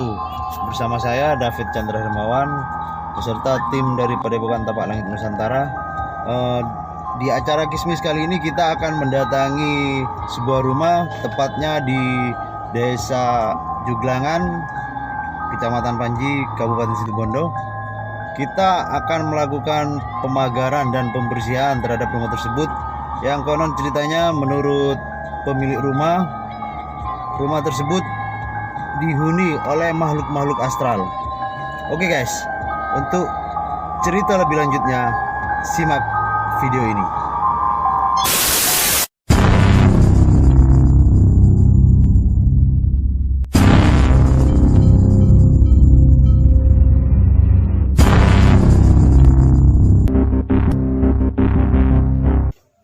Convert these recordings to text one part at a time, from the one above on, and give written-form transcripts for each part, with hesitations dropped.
wabarakatuh. Bersama saya David Chandra Hermawan beserta tim dari Padepokan Tapak Langit Nusantara. Di acara Kismis kali ini kita akan mendatangi sebuah rumah, tepatnya di Desa Juglangan, Kecamatan Panji, Kabupaten Situbondo. Kita akan melakukan pemagaran dan pembersihan terhadap rumah tersebut, yang konon ceritanya menurut pemilik rumah tersebut dihuni oleh makhluk-makhluk astral. Oke guys, untuk cerita lebih lanjutnya simak video ini.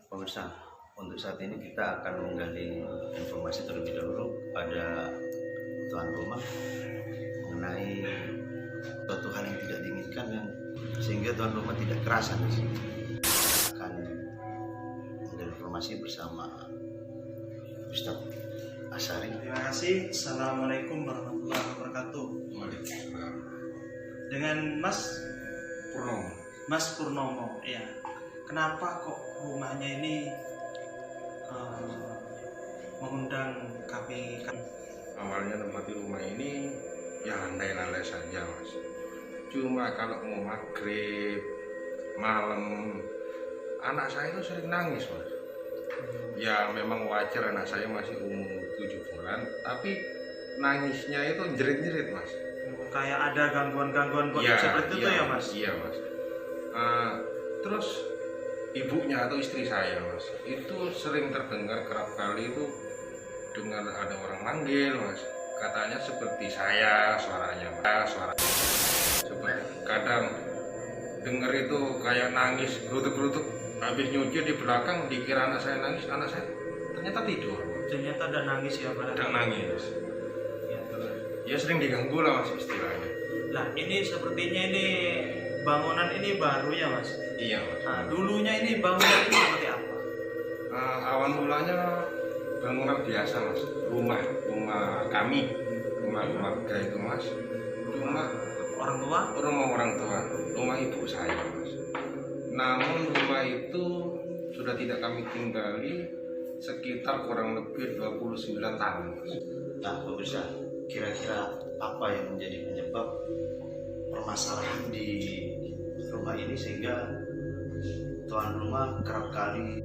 Pemirsa, untuk saat ini kita akan menggali informasi terlebih dahulu pada tuan rumah mengenai suatu hal yang tidak diinginkan, yang sehingga tuan rumah tidak kerasan di sini. Akan menggali informasi bersama Ustaz Asari. Terima kasih. Assalamualaikum warahmatullahi wabarakatuh. Waalaikumsalam. Dengan Mas Purnomo. Purnomo, ya. Kenapa kok rumahnya ini mengundang kami? Awalnya tempat di rumah ini ya landai-landai saja, Mas. Cuma kalau mau maghrib malam, anak saya itu sering nangis, Mas. Ya memang wajar, anak saya masih umur 7 bulan, tapi nangisnya itu jerit-jerit, Mas. Kayak ada gangguan-gangguan seperti itu ya, Mas? Iya, Mas. Terus ibunya atau istri saya, Mas, itu sering terdengar kerap kali itu dengar ada orang manggil, Mas. Katanya seperti saya suaranya, Mas. Seperti kadang dengar itu kayak nangis gerutuk-gerutuk. Habis nyuci di belakang dikira anak saya nangis, anak saya ternyata tidur. Ternyata ada nangis ya, Pak? Ada nangis. Ya, terus. Ya sering diganggu lah, Mas, istilahnya. Nah, ini sepertinya ini bangunan ini baru ya, Mas? Iya, Mas. Nah, dulunya ini bangunan ini seperti apa? Awal mulanya bangunan biasa, Mas. Rumah kami, rumah keluarga itu, Mas. Cuma rumah orang tua, rumah ibu saya, Mas. Namun rumah itu sudah tidak kami tinggali sekitar kurang lebih 29 tahun, Mas. Nah, pemirsa, kira-kira apa yang menjadi penyebab permasalahan di rumah ini sehingga tuan rumah kerap kali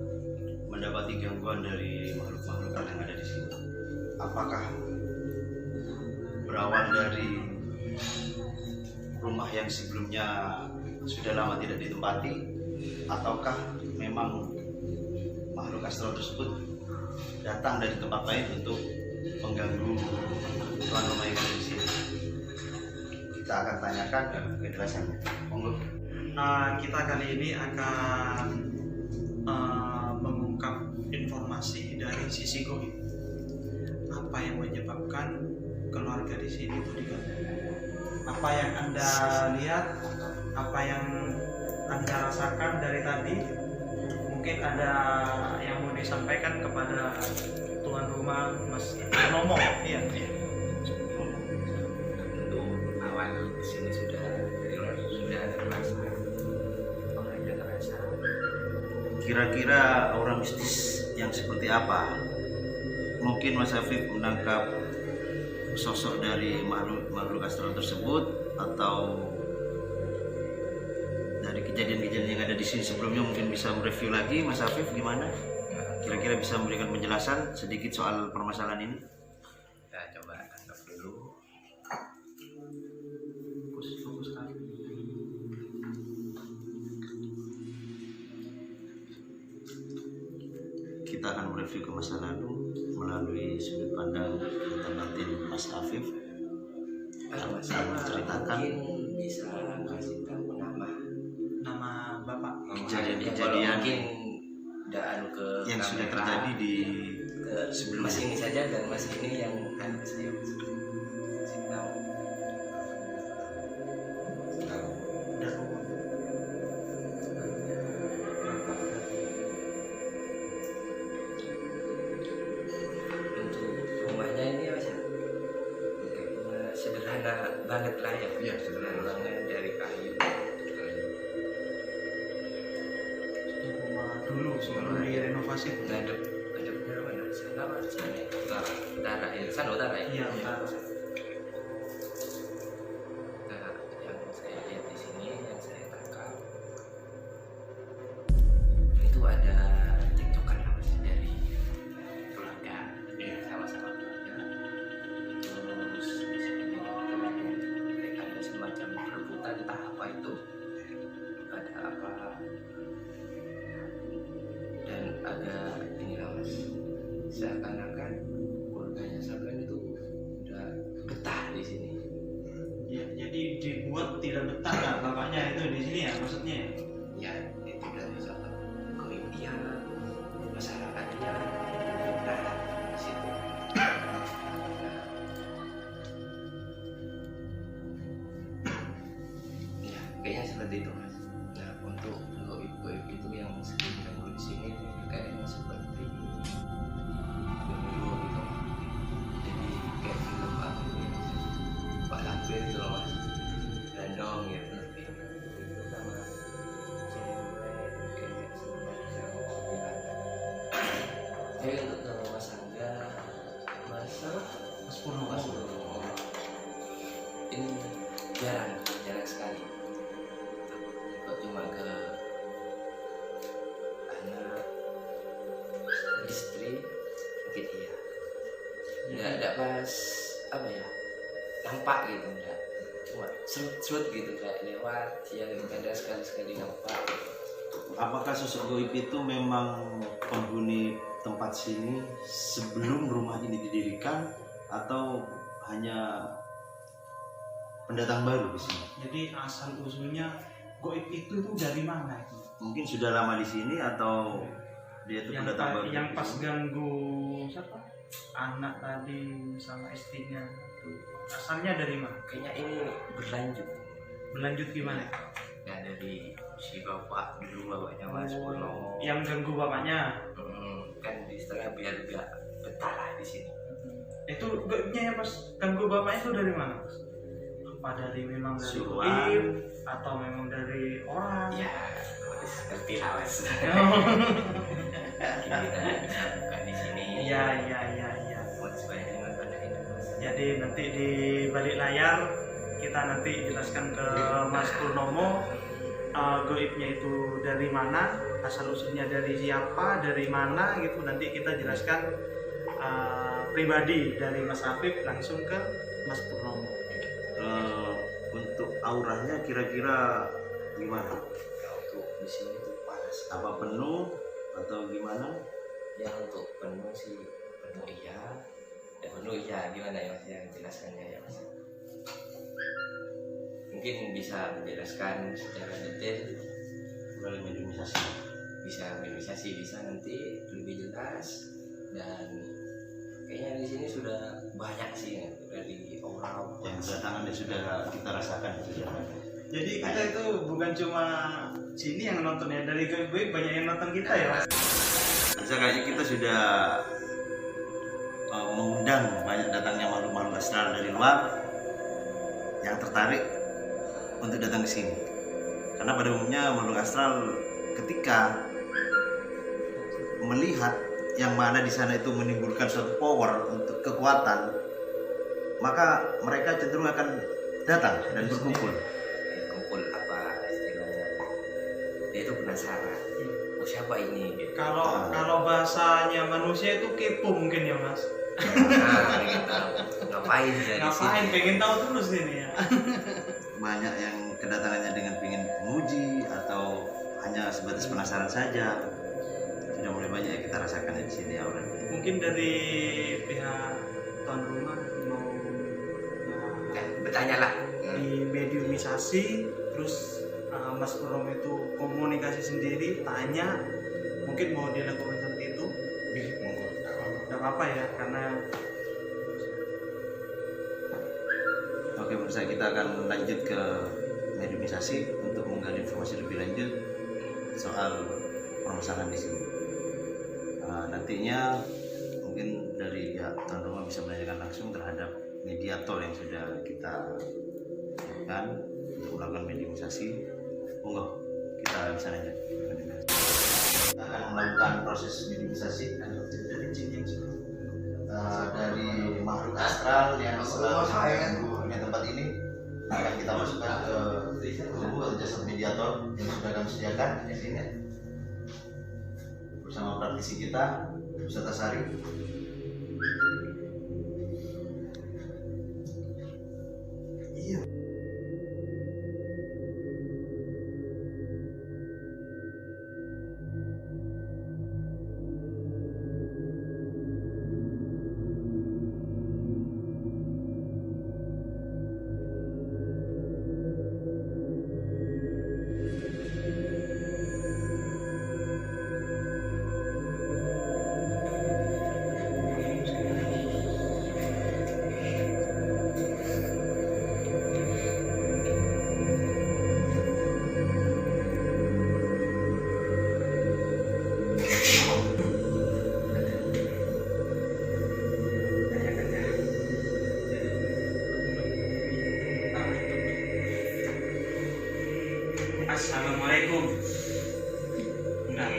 mendapati gangguan dari makhluk-makhluk yang ada di sini? Apakah berawal dari rumah yang sebelumnya sudah lama tidak ditempati, ataukah memang makhluk astral tersebut datang dari tempat lain untuk mengganggu tuan rumah yang ada di sini? Kita akan tanyakan kejelasannya. Monggo. Kita kali ini akan mengungkap informasi dari sisi goib. Apa yang menyebabkan keluarga di sini itu diganggu? Apa yang Anda lihat? Apa yang Anda rasakan dari tadi? Mungkin ada yang mau disampaikan kepada tuan rumah, Mas Purnomo. Iya. Untuk awal di sini sudah terasa orangnya terasa. Kira-kira aura mistis yang seperti apa? Mungkin Mas Afif menangkap sosok dari makhluk astral tersebut, atau dari kejadian-kejadian yang ada di sini sebelumnya mungkin bisa mereview lagi. Mas Afif gimana? Kira-kira bisa memberikan penjelasan sedikit soal permasalahan ini? Kita coba tangkap dulu. Fokus kali. Kita akan mereview ke masa lalu melalui sudut pandang alternatif Mas Afif. Saya menceritakan Mungkin bisa kasih tahu Nama Bapak. kejadian-kejadian mungkin daan ke yang sudah kamera, terjadi di ke sebelumnya. mas ini saja, dan mas ini yang harus saya kasih tahu. Untuk rumahnya ini, Mas, sederhana sederhana banget lah ya. Iya, sederhana banget dari kayu. Rumah dulu sebelum direnovasi. Ngadepnya mana? Sana ya? Utara ya. Sana utara ya. Iya, utara. Nah, yang saya lihat di sini, yang saya tangkap itu ada tiktokan lah Mas, dari keluarga, sama-sama keluarga. Terus di sini kayak ada semacam perebutan entah apa itu, ada apa, dan agak ini lah Mas, seakan-akan keluarganya Sagan itu udah betah di sini. Ya, jadi dibuat tidak betah lah bapaknya itu di sini ya maksudnya. Ya itu dari satu keimpian masyarakatnya betah di situ. Ya kayaknya seperti itu Mas. Nah untuk goib-goib itu yang sering ketemu di sini kayaknya seperti dulu gitu. Jadi kayak film apa ya, Pak Lampir gitu loh Mas, Dandong gitu. Itu sama cewek kayak semacam kuntilanak. Jadi untuk nama Mas Angga, Mas apa? Mas Purnomo. Mas Purnomo. Ini jarang sekali. Kok cuma ke anak, istri, mungkin iya. Nggak pas apa ya, nampak gitu, enggak. Cuma serut gitu kayak lewat yang ada sekali-sekali nampak. Apakah sosok goib itu memang penghuni tempat sini sebelum rumah ini didirikan atau hanya pendatang baru di sini? Jadi asal usulnya goib itu dari mana itu? Mungkin sudah lama di sini atau dia itu pendatang baru? Yang pas ganggu siapa? Anak tadi sama istrinya itu asalnya dari mana? Kayaknya ini berlanjut. Berlanjut gimana? Ya dari si bapak dulu, bapaknya Mas Purnomo. Yang ganggu bapaknya. Kan di setelah biar gak betah lah di sini. Itu goibnya yang pas ganggu bapaknya itu dari mana? Mas? Apa dari memang dari Suruhan. goib atau memang dari orang? Ya, harus ngerti lah Mas. Kita bisa buka di sini. Iya. Buat supaya nonton ini Mas. Jadi nanti di balik layar kita nanti jelaskan ke Mas Purnomo goibnya itu dari mana, asal usulnya dari siapa, dari mana gitu. Nanti kita jelaskan pribadi dari Mas Afif langsung ke Mas Purnomo. Untuk auranya kira-kira gimana? Ya, untuk di sini tuh panas. Apa penuh atau gimana? Ya untuk penuh sih penuh iya. Ya penuh iya, gimana ya Mas yang jelaskannya ya Mas? Mungkin bisa menjelaskan secara detail Melalui mediumisasi. bisa nanti lebih jelas. Dan kayaknya di sini sudah banyak sih ya, dari orang Yang kedatangan yang sudah kita rasakan sudah. Jadi kita itu bukan cuma sini yang nonton ya, dari goib banyak yang nonton kita ya Mas. Bisa kayaknya kita sudah mengundang banyak datangnya makhluk-makhluk astral dari luar yang tertarik untuk datang ke sini. Karena pada umumnya makhluk astral ketika melihat yang mana di sana itu menimbulkan suatu power untuk kekuatan, maka mereka cenderung akan datang dan berkumpul. kumpul apa istilahnya, dia itu penasaran, oh siapa ini gitu. Kalau bahasanya manusia itu kepo mungkin ya Mas. Nah kita ngapain ya di Ngapain? sini? Pengen tahu terus ini ya. Banyak yang kedatangannya dengan ingin menguji atau hanya sebatas penasaran saja. Sudah mulai banyak yang kita rasakan di sini auranya. Mungkin dari pihak tuan rumah mau Bertanya lah. di mediumisasi, terus Mas Purnomo itu komunikasi sendiri, tanya, mungkin mau dilakukan seperti itu. Tidak apa-apa ya, karena Oke, pemirsa, kita akan lanjut ke mediumisasi untuk menggali informasi lebih lanjut soal permasalahan di sini. Nantinya mungkin dari ya tuan rumah bisa menanyakan langsung terhadap mediator yang sudah kita lakukan untuk melakukan mediumisasi. Monggo kita bisa aja. Kita akan melakukan proses mediumisasi dari jin yang sebelum. dari makhluk astral yang selalu punya tempat ini akan kita masukkan ke tubuh atau jasad mediator yang sudah kami sediakan di sini bersama praktisi kita Ustaz Sari. Iya. Assalamualaikum. Enggak.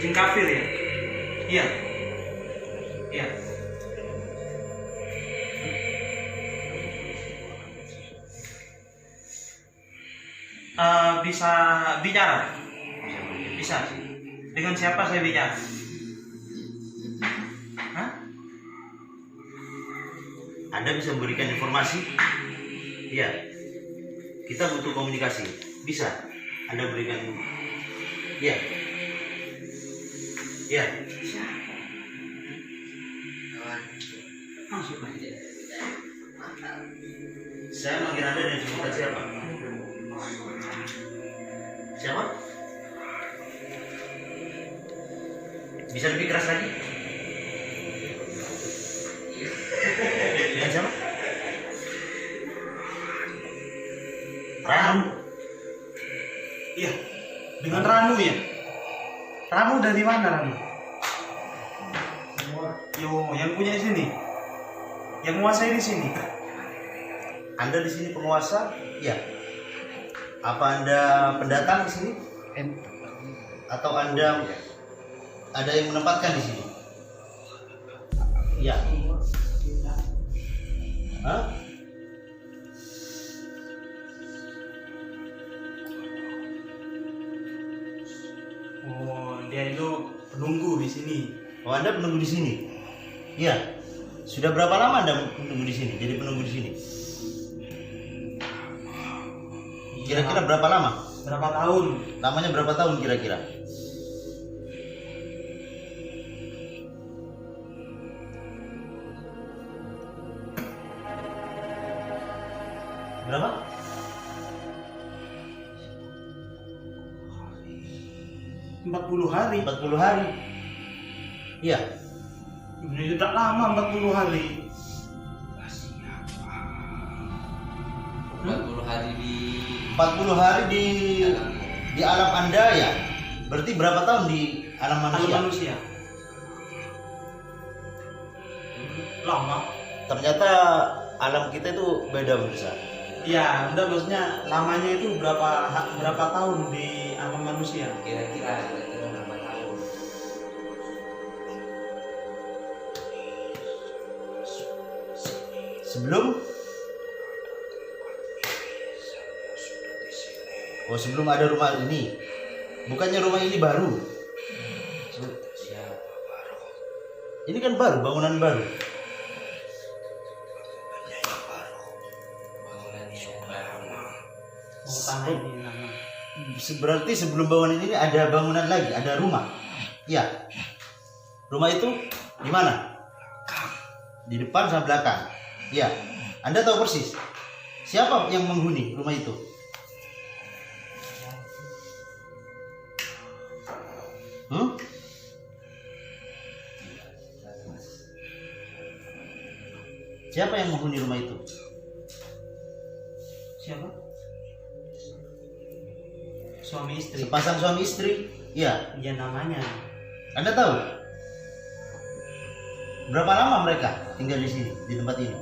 Jin kafir ya? Iya. Iya. Bisa bicara? Bisa. Dengan siapa saya bicara? Hah? Anda bisa memberikan informasi? Iya. Kita butuh komunikasi. Bisa. Anda berikan. Iya. Iya. Saya manggil Anda dan sebutan siapa? Siapa? Bisa lebih keras lagi? Dengan siapa? Ranu. Iya. Dengan Ranu ya? Ranu dari mana Ranu? Yo, yang punya di sini. Yang menguasai di sini. Anda di sini penguasa? Iya. Apa Anda pendatang di sini? Atau Anda ada yang menempatkan di sini? Iya. Hah? Oh, dia itu penunggu di sini. Oh, Anda penunggu di sini? Iya. Sudah berapa lama Anda menunggu di sini? Jadi penunggu di sini? Kira-kira berapa lama? Berapa tahun? Lamanya berapa tahun kira-kira? Berapa? 40 hari. 40 hari. Iya. Ini tidak lama 40 hari. 40 hari di 40 hari di alam Anda ya. Berarti berapa tahun di alam manusia? Manusia. Lama. Ternyata alam kita itu beda besar. Iya, udah maksudnya lamanya itu berapa tahun di alam manusia? kira-kira berapa tahun? Sebelum ada rumah ini. Bukannya rumah ini baru. Siapa baru? Ini kan baru, bangunan baru. Bangunan yang baru. Oh, tanah ini lama. Berarti sebelum bangunan ini ada bangunan lagi, ada rumah. Iya. Rumah itu di mana? Di depan sama belakang. Iya. Anda tahu persis. Siapa yang menghuni rumah itu? Siapa yang menghuni rumah itu? Siapa? Suami istri. Sepasang suami istri. Iya. Ya namanya. Anda tahu? Berapa lama mereka tinggal di sini, di tempat ini?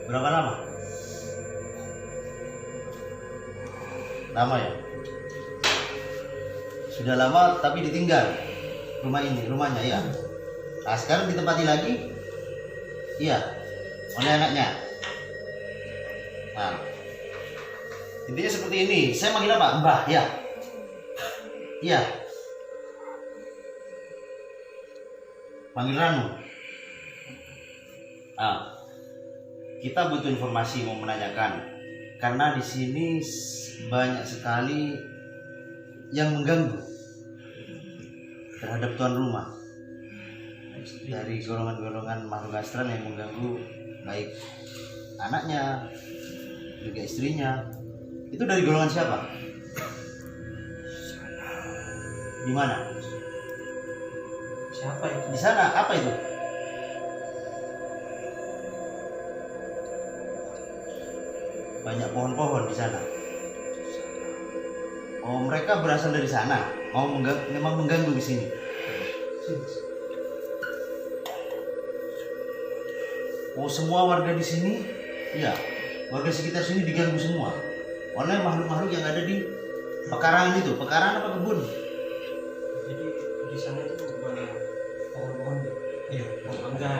Berapa lama? Lama ya? Sudah lama tapi ditinggal rumahnya ya. Nah, sekarang ditempati lagi, iya, oleh anaknya. Nah, intinya seperti ini. Saya manggil apa? Mbah, ya. Iya. Panggil Ranu. Nah, kita butuh informasi, mau menanyakan, karena di sini banyak sekali yang mengganggu terhadap tuan rumah, dari golongan-golongan makhluk astral yang mengganggu baik anaknya juga istrinya. Itu dari golongan siapa? Di mana? Siapa itu? Di sana apa itu? Banyak pohon-pohon di sana. Oh, mereka berasal dari sana. Memang mengganggu di sini. Oh, semua warga di sini, iya, warga sekitar sini diganggu semua oleh makhluk-makhluk yang ada di pekarangan itu. Pekarangan apa kebun? Jadi di sana itu banyak pohon-pohon. Iya, pohon angga.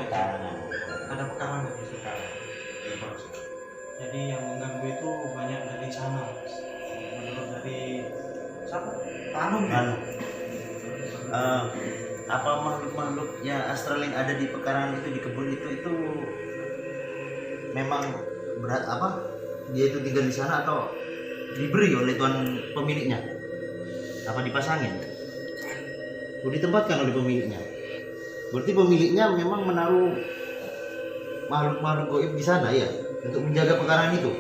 Ada pekarangan di situ. Jadi yang mengganggu itu banyak dari sana. Menurut dari siapa? Ranu. Apa makhluk-makhluk yang astral yang ada di pekarangan itu, di kebun itu memang berat apa? Dia itu tinggal di sana atau diberi oleh tuan pemiliknya? Apa dipasangin? Ditempatkan oleh pemiliknya. Berarti pemiliknya memang menaruh makhluk-makhluk gaib di sana ya, untuk menjaga pekarangan itu.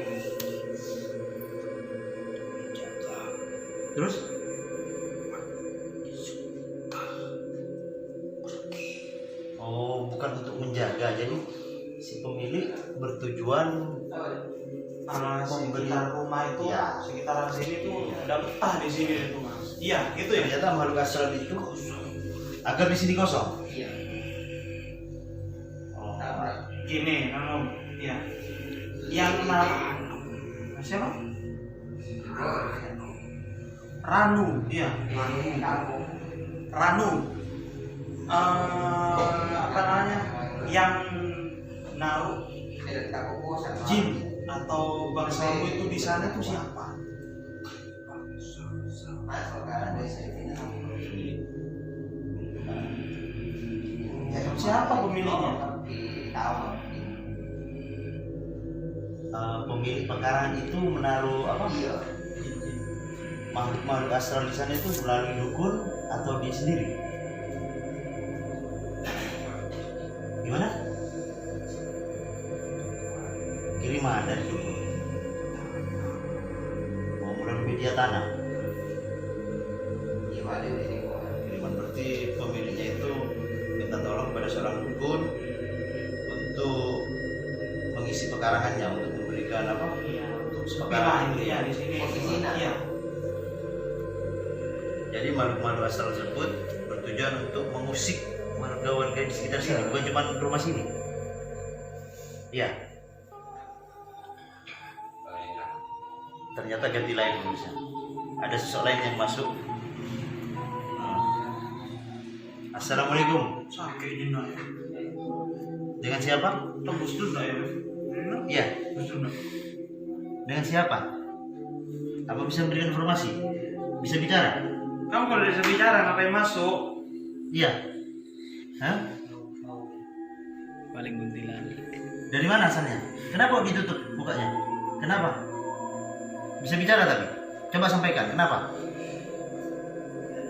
Terus? Oh, bukan untuk menjaga. Jadi si pemilik bertujuan sekitar rumah itu, ya, sekitaran sini tuh udah betah di sini itu mas. Iya, gitu ya. ternyata makhluk astral itu agar di sini kosong. Iya. Oh. Gini, ya. Yang siapa? Ranu, iya. Ranu. Apa namanya? Yang naruh jin atau bangsamu itu di sana itu siapa? Siapa pemiliknya? Pemilik pekarangan itu menaruh apa? Makhluk-makhluk astral di sana itu melalui dukun atau dia sendiri? Gimana? Kiriman dari dukun. Oh, melalui media tanah. Kiriman berarti pemiliknya itu minta tolong pada seorang dukun untuk mengisi pekarangannya, untuk memberikan apa? Iya, untuk Pekarangan itu ya di sini. Iya. Jadi makhluk-makhluk astral tersebut bertujuan untuk mengusik warga-warga di sekitar sini, bukan cuma rumah sini. Iya. Ternyata ganti lain bisa. Ada sosok lain yang masuk. Assalamualaikum. Sakit ini nak ya. Dengan siapa? Tembus dulu nak ya. Iya. Tembus dulu. Dengan siapa? Apa bisa memberikan informasi? Bisa bicara? Kamu kalau bisa bicara ngapain masuk? Iya. Hah? Paling buntilan. Dari mana asalnya? Kenapa ditutup bukanya? Kenapa? Bisa bicara tapi? Coba sampaikan, kenapa?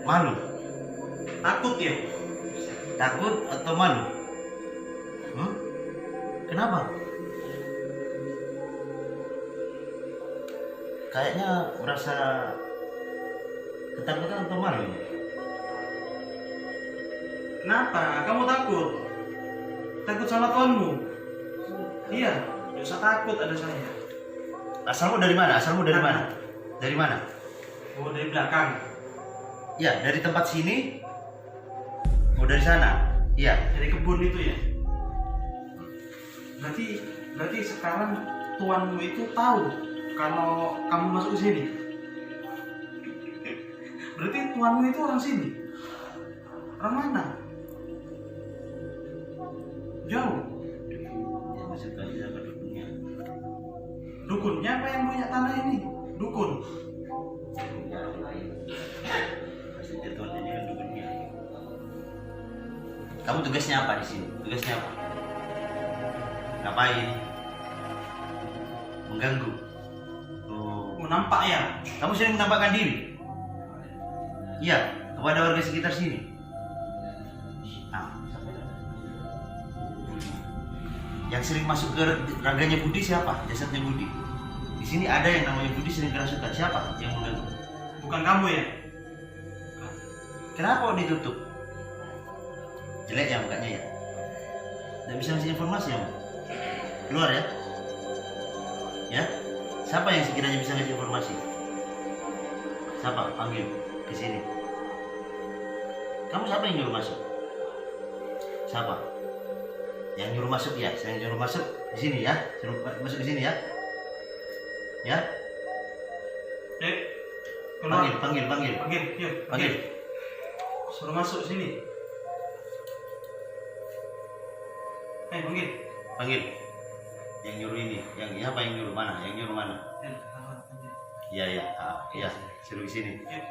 Malu? Takut ya? Takut atau malu? Kenapa? Kayaknya merasa ketakutan atau malu? Kenapa? Kamu takut? Takut sama tuanmu? Iya, gak usah takut ada saya. Asalmu dari mana? Asalmu dari mana? Dari mana? Oh, dari belakang. Ya, dari tempat sini. Oh, dari sana. Iya. Dari kebun itu ya? Berarti sekarang tuanmu itu tahu kalau kamu masuk ke sini. Berarti tuanmu itu orang sini. Orang mana? Jauh. Ya maksudnya siapa dukunnya? Dukunnya apa yang punya tanah ini? Dukun. Ya orang lain. Maksudnya Tuhan ini kan dukunnya. Kamu tugasnya apa di sini? Tugasnya apa? Ngapain? Mengganggu. Oh. Menampak ya? Kamu sering menampakkan diri? Iya, kepada warga sekitar sini. Nah, yang sering masuk ke raganya Budi siapa? Jasadnya Budi. Di sini ada yang namanya Budi sering kerasukan. Siapa yang mengganggu? Bukan kamu ya? Kenapa kok ditutup? Jelek ya mukanya ya? Tidak bisa ngasih informasi ya? Keluar ya? Ya? Siapa yang sekiranya bisa ngasih informasi? Siapa? Panggil ke sini. Kamu siapa yang nyuruh masuk? Siapa? Yang nyuruh masuk ya? Saya yang nyuruh masuk di sini ya? Suruh masuk di sini ya? Ya? Dek, keluar. Panggil. Panggil, yuk. Panggil. Suruh masuk sini. Panggil. Panggil. Yang nyuruh ini, yang apa yang nyuruh mana? Yang nyuruh mana? Panggil. Iya. Iya. Suruh di sini. Yuk.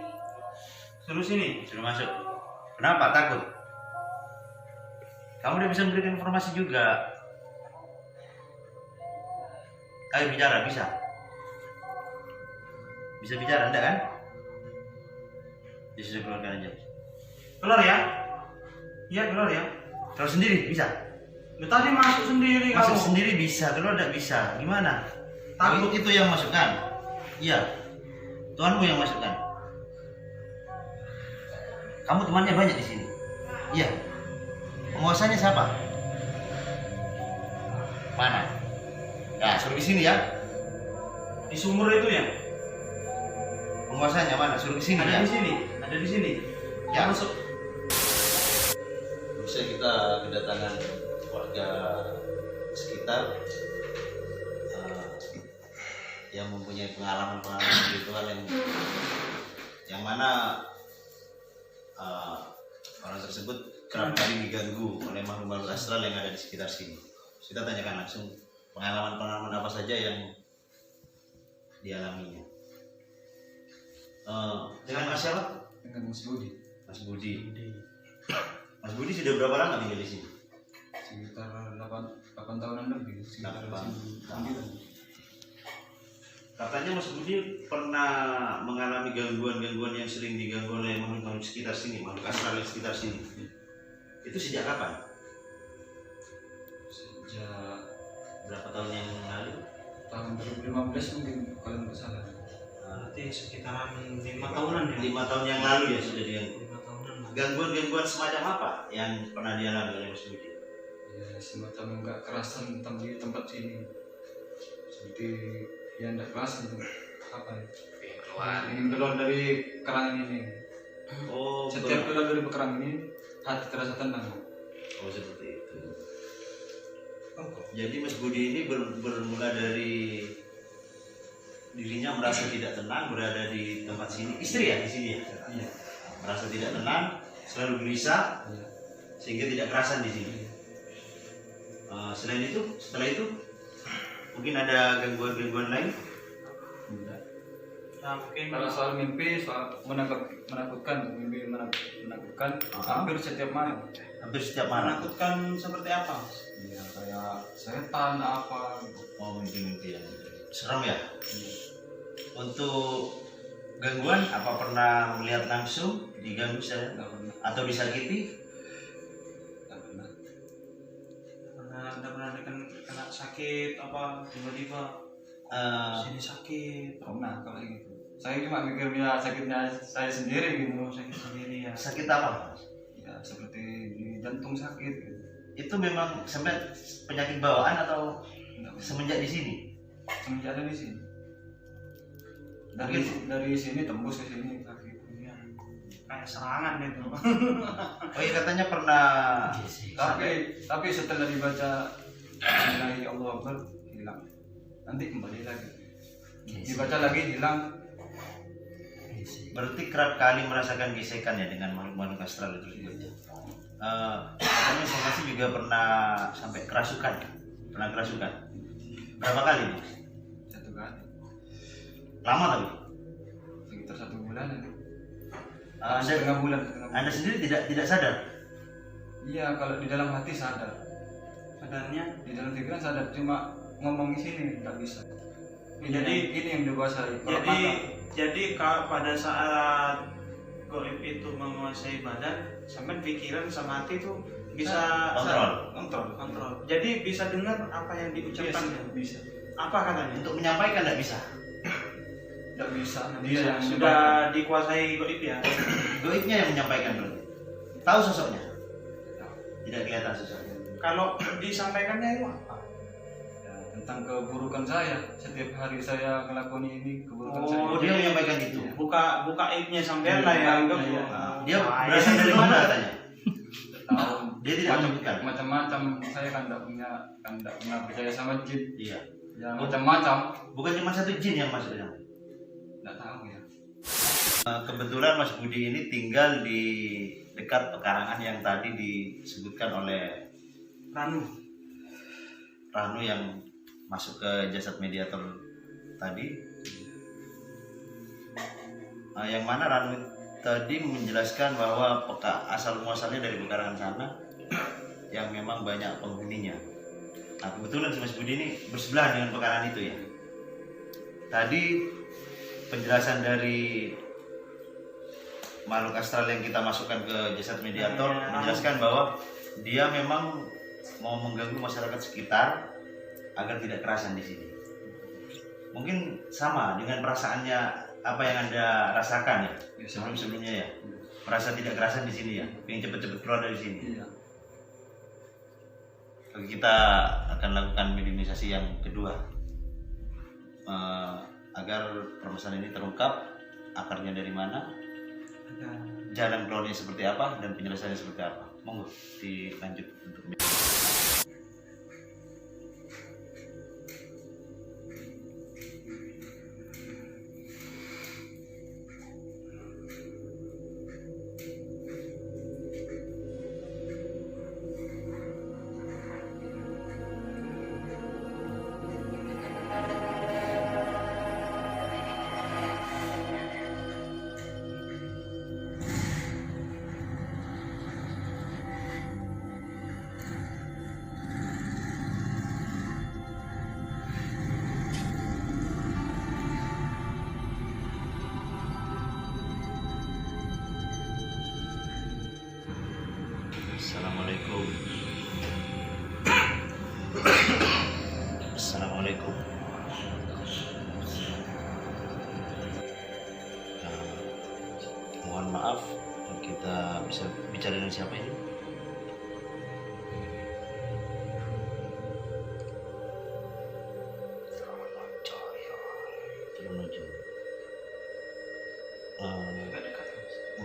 Suruh sini. Suruh masuk. Kenapa? Takut? Kamu udah bisa memberikan informasi juga. Ayo bicara, bisa? Bisa bicara, enggak kan? Ya sudah keluarkan aja. Keluar ya? Iya, keluar ya. Kalau sendiri bisa? Lu tadi masuk sendiri Masuk kamu. sendiri bisa, keluar enggak bisa. Gimana? Takut. Itu yang masukkan. Iya. Tuanmu yang masukkan. Kamu temannya banyak di sini. Iya. Penguasanya siapa? Mana? Nah, suruh di sini ya. Di sumur itu ya? Penguasanya mana? Suruh di sini ya. Ada di sini. Ada di sini. Ya. Masuk. Bisa kita kedatangan warga sekitar yang mempunyai pengalaman spiritual yang mana orang tersebut kerap kali diganggu oleh makhluk-makhluk astral yang ada di sekitar sini. Kita tanyakan langsung pengalaman apa saja yang dialaminya. Dengan Mas siapa? Dengan Mas Budi Mas Budi. Mas Budi sudah berapa lama tinggal di sini? sekitar 8 tahunan lebih, sekitar 8 9. Katanya Mas Budi pernah mengalami gangguan-gangguan yang sering diganggu oleh makhluk-makhluk sekitar sini, makhluk astral yang sekitar sini. Itu sejak kapan? Sejak Berapa tahun yang lalu? tahun 2015 mungkin kalau nggak salah. Berarti sekitaran 5 tahunan ya? 5 tahun yang lalu ya sudah diganggu. 5 tahunan. Gangguan-gangguan semacam apa yang pernah dialami oleh Mas Budi? Ya semacam nggak kerasan tentang di tempat sini, seperti ya nggak keras gitu. Apa ya? Ingin keluar dari kerang ini. Oh, Setiap keluar dari kerang ini hati terasa tenang. Oh seperti itu. Jadi Mas Budi ini bermula dari dirinya merasa tidak tenang berada di tempat sini. Istri ya di sini ya. Iya. Merasa tidak tenang, selalu gelisah, Iya. sehingga tidak kerasan di sini. Selain itu, setelah itu mungkin ada gangguan-gangguan lain. Enggak. Ya, mungkin Kalau soal mimpi, soal menakutkan, mimpi menakutkan Aha. hampir setiap malam. Hampir setiap malam. menakutkan seperti apa? Iya, kayak setan apa gitu. Oh mimpi-mimpi yang serem ya. Untuk gangguan apa pernah melihat langsung diganggu saya Nggak pernah, atau disakiti? nggak pernah. Udah pernah kena sakit apa tiba-tiba Eh, sini sakit, Pernah kalau gitu. Saya cuma mikirnya sakitnya saya sendiri gitu. sakit sendiri ya. sakit apa? Ya seperti di jantung sakit gitu. Itu memang sampai penyakit bawaan atau Nggak pernah. semenjak di sini? Semenjak ada di sini. Dari sini tembus ke sini sakit. Ya, kayak serangan itu. Oh iya katanya pernah Tapi setelah dibaca lagi Allah Akbar, hilang. Nanti kembali lagi. Dibaca lagi, hilang. Berarti kerap kali merasakan gesekan ya dengan makhluk-makhluk astral itu juga. Katanya informasi juga pernah sampai kerasukan. Pernah kerasukan. Berapa kali, Mas? 1 kali. Lama tapi. Sekitar 1 bulan nanti. Anda, 1,5 bulan. Anda sendiri tidak sadar. Iya, kalau di dalam hati sadar. Sadarnya. Di dalam pikiran sadar, cuma ngomong di sini nggak bisa. Jadi- ini yang dikuasai. Kalau Jadi kalau pada saat goib itu menguasai badan, sampai pikiran sama hati itu bisa kontrol. Jadi bisa dengar apa yang diucapkan. bisa. Apa katanya? Untuk menyampaikan tidak bisa. Nggak bisa. Bisa. yang Sudah dikuasai goib ya. Goibnya yang menyampaikan berarti. Tahu sosoknya? Tidak kelihatan sosoknya. Kalau disampaikannya itu apa? Ya, tentang keburukan saya. Setiap hari saya ngelakuin ini keburukan saya. Oh, dia menyampaikan itu. Buka aibnya sampean lah ya. Anggap. Iya. Dia berasal dari mana katanya? Tahu. Dia tidak menyebutkan. Macam-macam. Saya kan nggak punya percaya sama jin. Iya. Ya macam-macam. Bukan cuma satu jin yang masuk ke sana. Nggak tahu ya. Kebetulan Mas Budi ini tinggal di dekat pekarangan yang tadi disebutkan oleh Ranu yang masuk ke jasad mediator tadi. Yang mana Ranu tadi menjelaskan bahwa asal muasalnya dari pekarangan sana yang memang banyak penghuninya. Nah, kebetulan si Mas Budi ini bersebelahan dengan pekarangan itu ya. Tadi penjelasan dari makhluk astral yang kita masukkan ke jasad mediator menjelaskan bahwa dia memang mau mengganggu masyarakat sekitar agar tidak kerasan di sini. Mungkin sama dengan perasaannya apa yang Anda rasakan ya sebelum-sebelumnya ya. Merasa tidak kerasan di sini ya, ingin cepat-cepat keluar dari sini. Iya. Kita akan lakukan mediumisasi yang kedua agar permasalahan ini terungkap, akarnya dari mana, jalan keluarnya seperti apa, dan penjelasannya seperti apa. Monggo dilanjut untuk Assalamualaikum. Assalamualaikum. Mohon maaf, kita bisa bicara dengan siapa ini?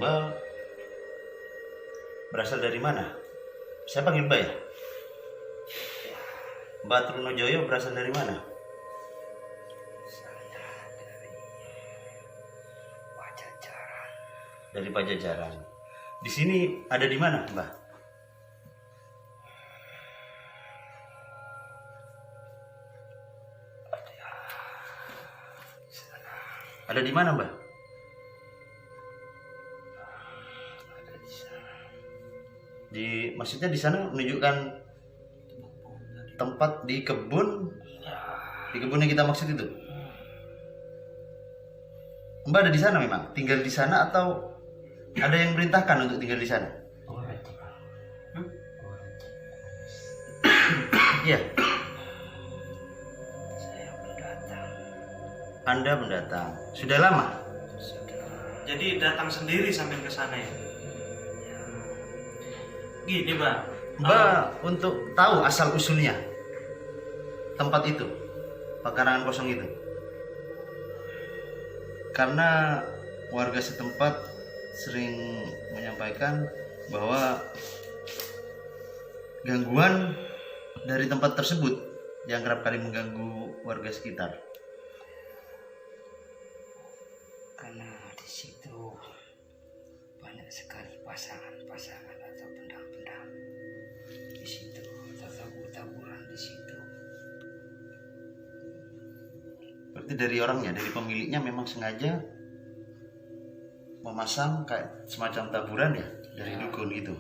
Mbak berasal dari mana? Saya panggil Mbak ya? Mbak Trunojoyo berasal dari mana? Dari Pajajaran. Di sini ada di mana, Mbak? Ada di mana, Mbak? Maksudnya di sana menunjukkan tempat di kebun yang kita maksud itu. Mbak ada di sana memang, tinggal di sana atau ada yang merintahkan untuk tinggal di sana? Iya. Anda mendatang. Sudah lama? Jadi datang sendiri sampai ke sana ya. Gini, Mbak. Untuk tahu asal usulnya tempat itu, pekarangan kosong itu. Karena warga setempat sering menyampaikan bahwa gangguan dari tempat tersebut yang kerap kali mengganggu warga sekitar? Karena di situ banyak sekali pasangan-pasangan atau pendam-pendam di situ, atau tabur-taburan di situ. Berarti dari orangnya, dari pemiliknya memang sengaja memasang kayak semacam taburan ya dari dukun gitu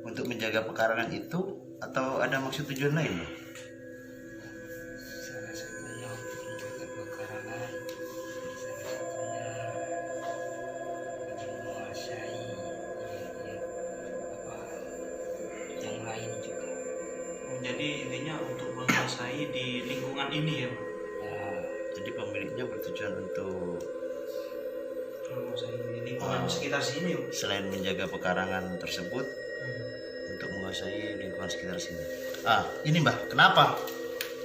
untuk menjaga pekarangan itu, atau ada maksud tujuan lain? Salah satunya untuk menjaga pekarangan, salah satunya ingin menguasai yang lain juga. Jadi intinya untuk menguasai di lingkungan ini ya, Pak. Jadi pemiliknya bertujuan untuk Menguasai di lingkungan sekitar sini ya. selain menjaga pekarangan tersebut untuk menguasai lingkungan sekitar sini. Ini Mbah, kenapa?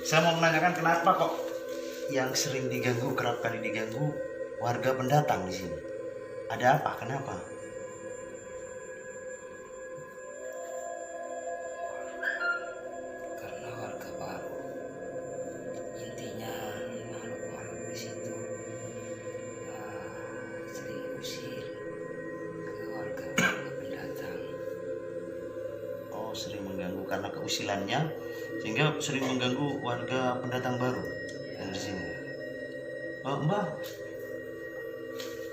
Saya mau menanyakan kenapa kok yang sering diganggu, kerap kali diganggu warga pendatang di sini. Ada apa? Kenapa? Karena warga baru, intinya makhluk-makhluk di situ sering usir ke warga pendatang. Oh, sering mengganggu karena keusilannya, sehingga sering mengganggu warga pendatang baru yang di sini. Oh, Mbah,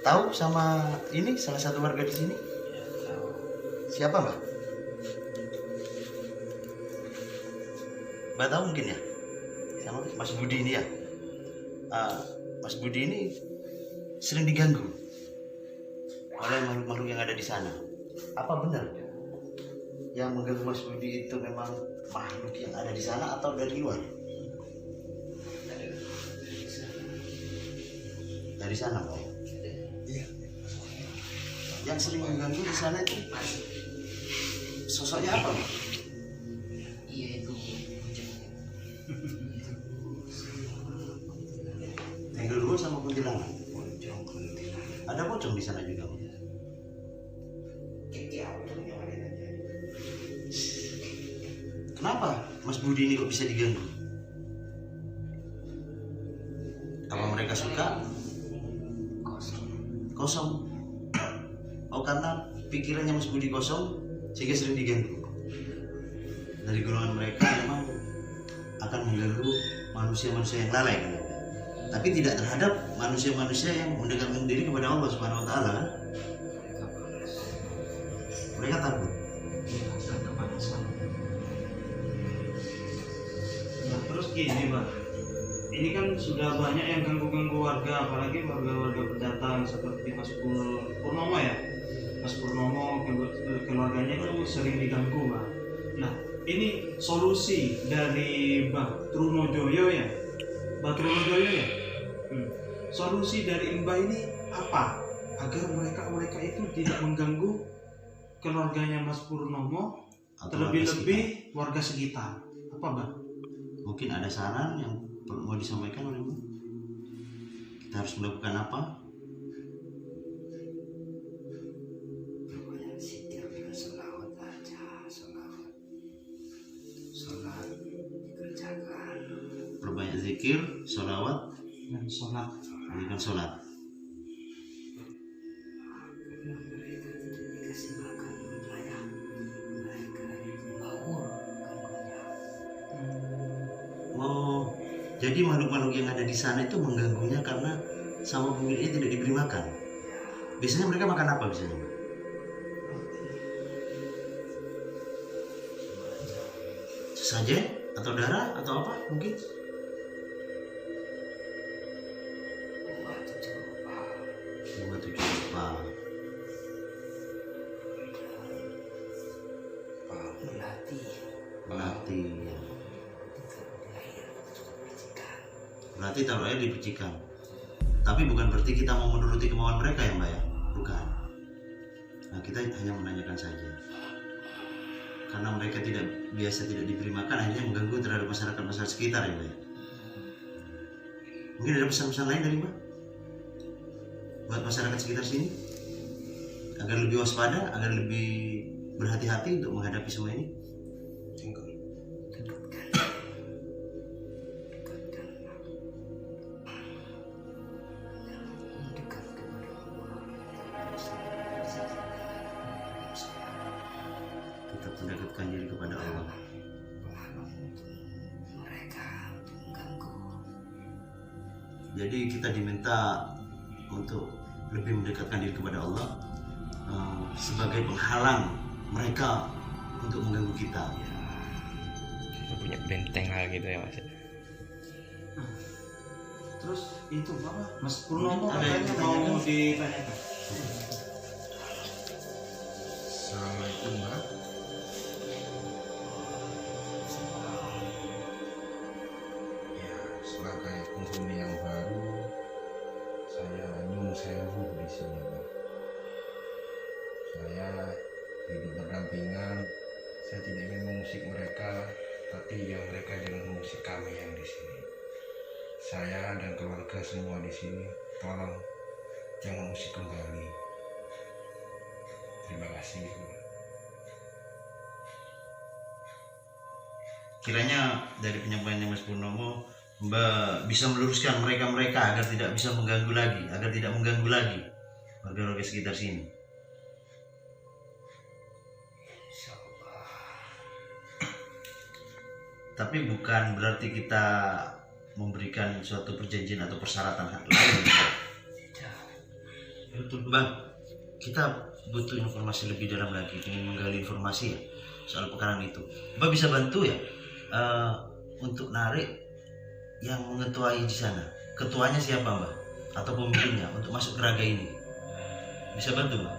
tahu sama ini salah satu warga di sini? Ya, tahu. Siapa Mbah? Mbak tahu mungkin ya? Sama Mas Budi ini ya? Mas Budi ini sering diganggu oleh makhluk-makhluk yang ada di sana. Apa benar yang mengganggu Mas Budi itu memang makhluk yang ada di sana atau dari luar? Dari sana, Pak. Iya. Yang sering mengganggu di sana itu sosoknya apa, Pak? Iya itu. Yang kedua sama kuntilanak. Ada pocong di sana juga, Pak. Kenapa Mas Budi ini kok bisa diganggu? Apa mereka suka? Kosong. Oh, karena pikirannya Mas Budi kosong sehingga sering diganggu. Dari golongan mereka memang akan mengganggu manusia-manusia yang lalai kan? Tapi tidak terhadap manusia-manusia yang mendekatkan diri kepada Allah Subhanahu wa taala. Mereka takut. Nah, terus gini, Pak. Ini kan sudah banyak yang ganggu-ganggu warga, apalagi warga-warga pendatang seperti Mas Purnomo ya. Mas Purnomo keluarganya itu sering diganggu, Pak. Nah, ini solusi dari Mbah Trunojoyo ya. Mbah Trunojoyo ya. Solusi dari Mbah ini apa? Agar mereka itu tidak mengganggu keluarganya Mas Purnomo, terlebih-lebih warga sekitar. Apa, Mbah? Mungkin ada saran yang mau disampaikan oleh Mbak? Kita harus melakukan apa? Pokoknya setiap sholawat aja, sholat dikerjakan. Perbanyak zikir, sholawat, Dan sholat. menunaikan sholat. Karena mereka tidak dikasih makan layak, mereka baur ganggunya. Oh, jadi makhluk-makhluk yang ada di sana itu mengganggunya karena sama pemiliknya tidak diberi makan. Biasanya mereka makan apa biasanya? Sesajen atau darah atau apa mungkin? Bunga tujuh rupa, Bunga tujuh rupa. melati, Melati. ditaruh di air, dipicikan. Berarti taruh air dipecikan. Tapi bukan berarti kita mau menuruti kemauan mereka ya Mbak ya? Bukan. Nah, kita hanya menanyakan saja. Karena mereka tidak diberi makan, akhirnya mengganggu terhadap masyarakat sekitar ya Mbak ya? Mungkin ada pesan-pesan lain dari Mbak? Buat masyarakat sekitar sini? Agar lebih waspada, agar lebih berhati-hati untuk menghadapi semua ini? Dudukkan Jadi kita diminta untuk lebih mendekatkan diri kepada Allah sebagai penghalang mereka untuk mengganggu kita. Kita punya benteng lah gitu ya Mas. Terus itu apa? Mas Purnomo Ada yang katanya mau ditanyakan? ditanyakan. Assalamualaikum Mbak. Ya, sebagai penghuni yang baru, saya nyun sewu di sini Mbak. Saya hidup berdampingan. Saya tidak ingin mengusik mereka, tapi yang mereka jangan mengusik kami yang di sini. Saya dan keluarga semua di sini, tolong jangan mengusik kembali. Terima kasih. Kiranya dari penyampaiannya Mas Purnomo, Mbak bisa meluruskan mereka-mereka agar tidak bisa mengganggu lagi, agar tidak mengganggu lagi warga-warga sekitar sini. Tapi bukan berarti kita memberikan suatu perjanjian atau persyaratan lain. Bang, kita butuh informasi lebih dalam lagi, ingin menggali informasi ya soal perkara itu. Mbak bisa bantu ya untuk narik yang mengetuai di sana. Ketuanya siapa Mbak? Atau pemimpinnya untuk masuk ke raga ini? Bisa bantu Mbak?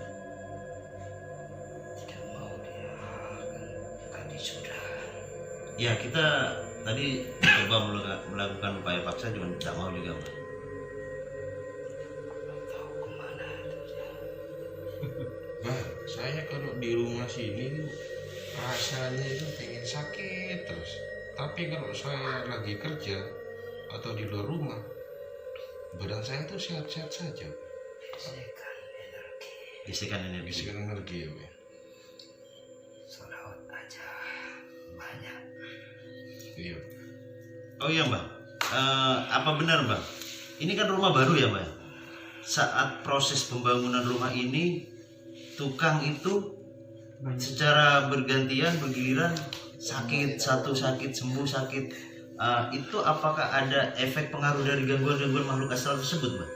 Tidak mau dia tadi sudah. Ya kita tadi coba melakukan upaya paksa cuma tidak mau juga Mbak. Tahu kemana itu. Bah, saya kalau di rumah sini tuh rasanya itu pengen sakit terus. Tapi kalau saya lagi kerja atau di luar rumah, badan saya tuh sehat-sehat saja. Gesekan energi. Gesekan energi. Gesekan energi ya, Pak. Salawat aja banyak. Iya. Oh iya Mbak, apa benar Mbak? Ini kan rumah baru ya Mbak? Saat proses pembangunan rumah ini, tukang itu secara bergantian, bergiliran sakit, satu sakit, sembuh sakit. Itu apakah ada efek pengaruh dari gangguan-gangguan makhluk astral tersebut Mbak?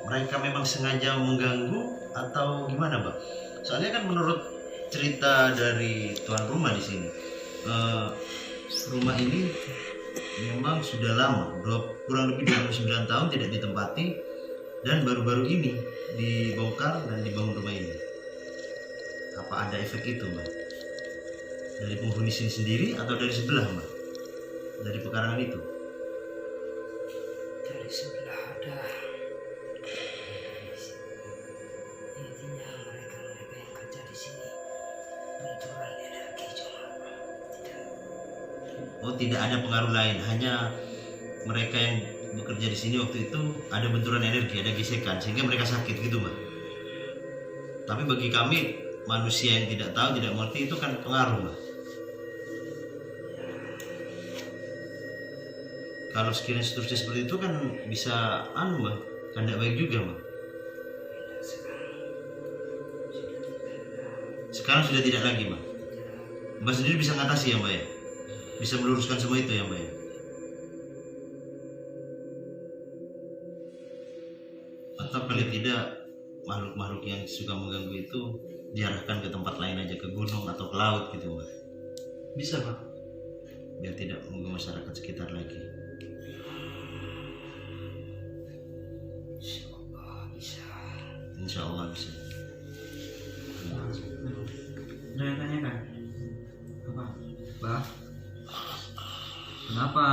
Mereka memang sengaja mengganggu atau gimana Mbak? Soalnya kan menurut cerita dari tuan rumah di sini, rumah ini memang sudah lama, kurang lebih 29 tahun tidak ditempati, dan baru-baru ini dibongkar dan dibangun rumah ini. Apa ada efek itu Mbak? Dari penghuni sini sendiri atau dari sebelah Mbak? Dari pekarangan itu? Dari sebelah ada. Intinya mereka yang kerja di sini benturan energi cuma tidak. Oh tidak ada pengaruh lain, hanya mereka yang bekerja di sini waktu itu ada benturan energi, ada gesekan sehingga mereka sakit gitu Mbak. Tapi bagi kami manusia yang tidak tahu, tidak mengerti itu kan pengaruh Mbak. Kalau sekiranya seterusnya seperti itu kan bisa Mbak, kan tidak baik juga Mbak. Sekarang sudah tidak lagi Mbak. Mbak sendiri bisa mengatasi ya Mbak ya? Bisa meluruskan semua itu ya Mbak ya? Atau paling tidak makhluk-makhluk yang suka mengganggu itu diarahkan ke tempat lain aja, ke gunung atau ke laut gitu Mbak? Bisa Pak. Biar tidak mengganggu masyarakat sekitar lagi. Bisa. Insya Allah bisa. Ada yang tanyakan? Apa? Bah, kenapa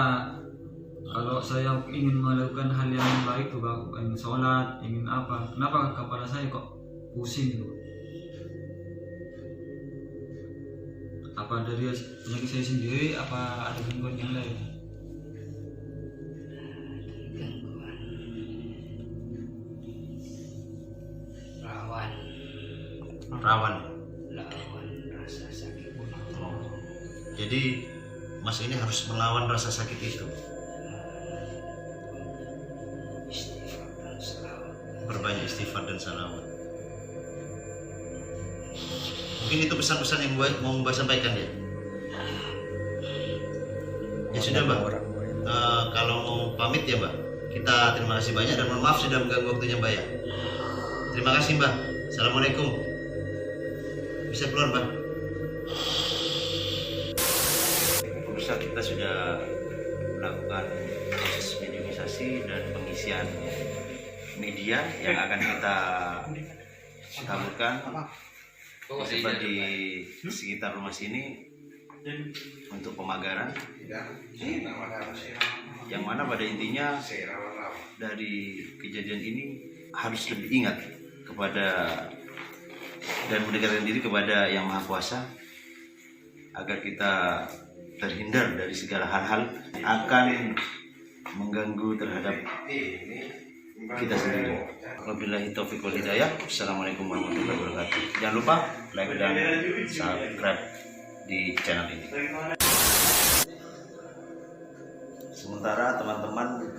kalau saya ingin melakukan hal yang baik tuh, ingin sholat, ingin apa, kenapa kepala saya kok pusing tuh? Apa dari penyakit saya sendiri, apa ada gangguan yang lain? Gangguan. Rawan rasa sakit. Jadi Mas ini harus melawan rasa sakit itu. Istighfar dan salawat. Berbanyak istighfar dan salawat. Mungkin itu pesan-pesan yang mau Mbak sampaikan ya. Ya sudah Mbak, kalau mau pamit ya Mbak, kita terima kasih banyak dan mohon maaf sudah mengganggu waktunya Mbak ya. Terima kasih Mbak. Assalamualaikum. Bisa keluar Mbak. Pemirsa, kita sudah melakukan proses mediumisasi dan pengisian media yang akan kita taburkan tiba di sekitar rumah sini untuk pemagaran, yang mana pada intinya dari kejadian ini harus lebih ingat kepada dan mendekatkan diri kepada Yang Maha Kuasa agar kita terhindar dari segala hal-hal akan mengganggu terhadap kita sendiri. Wabillahi taufiq wal hidayah. Assalamualaikum warahmatullahi wabarakatuh. Jangan lupa like dan subscribe di channel ini. Sementara teman-teman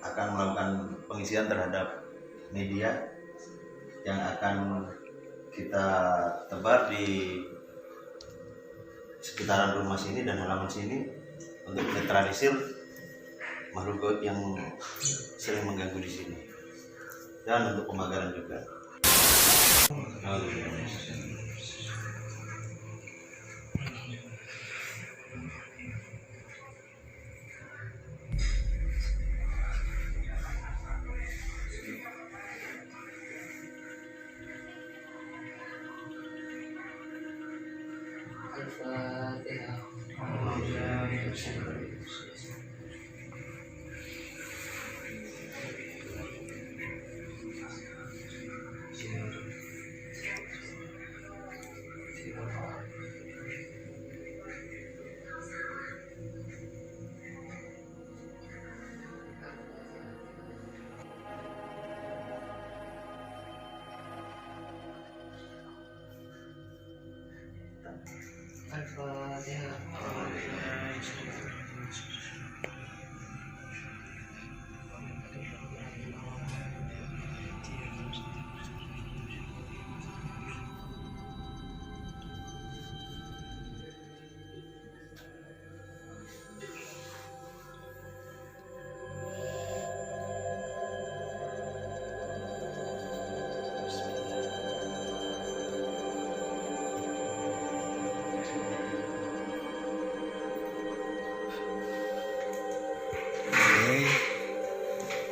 akan melakukan pengisian terhadap media yang akan kita tebar di sekitaran rumah sini dan halaman sini untuk menetralisir makhluk gaib yang sering mengganggu di sini dan untuk pemagaran juga.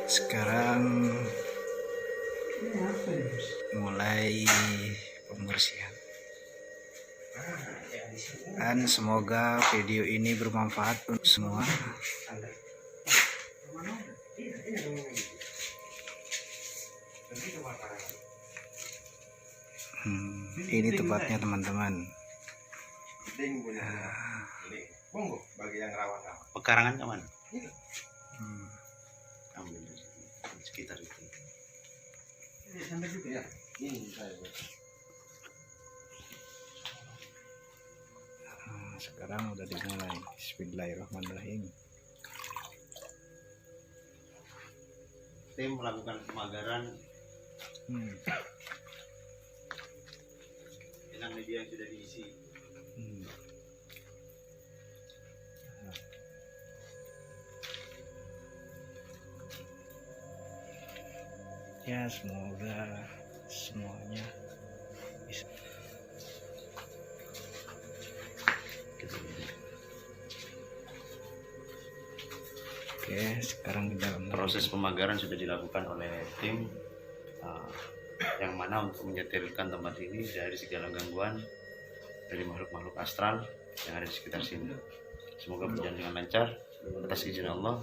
Sekarang mulai pembersihan, dan semoga video ini bermanfaat untuk semua. Ini tempatnya teman-teman. Pekarangan aman. Ambil di sekitar itu. Sampai juga ya. Ini saya. Sekarang udah dimulai. Bismillahirrahmanirrahim. Tim melakukan pemagaran dengan media yang sudah diisi. Ya, semoga semuanya bisa. Oke, sekarang di dalam Proses pemagaran sudah dilakukan oleh tim yang mana untuk menyetirkan tempat ini dari segala gangguan dari makhluk-makhluk astral yang ada di sekitar sini. Semoga berjalan dengan lancar. Atas izin Allah,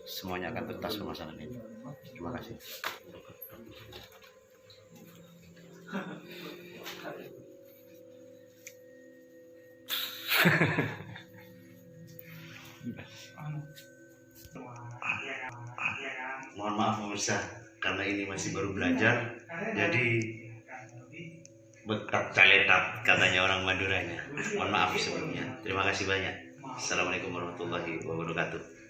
semuanya akan tuntas permasalahan ini. Terima kasih. Mohon maaf pemirsa, karena ini masih baru belajar, jadi betak caletak katanya orang Maduranya. Mohon maaf sebelumnya. Terima kasih banyak. Assalamualaikum warahmatullahi wabarakatuh.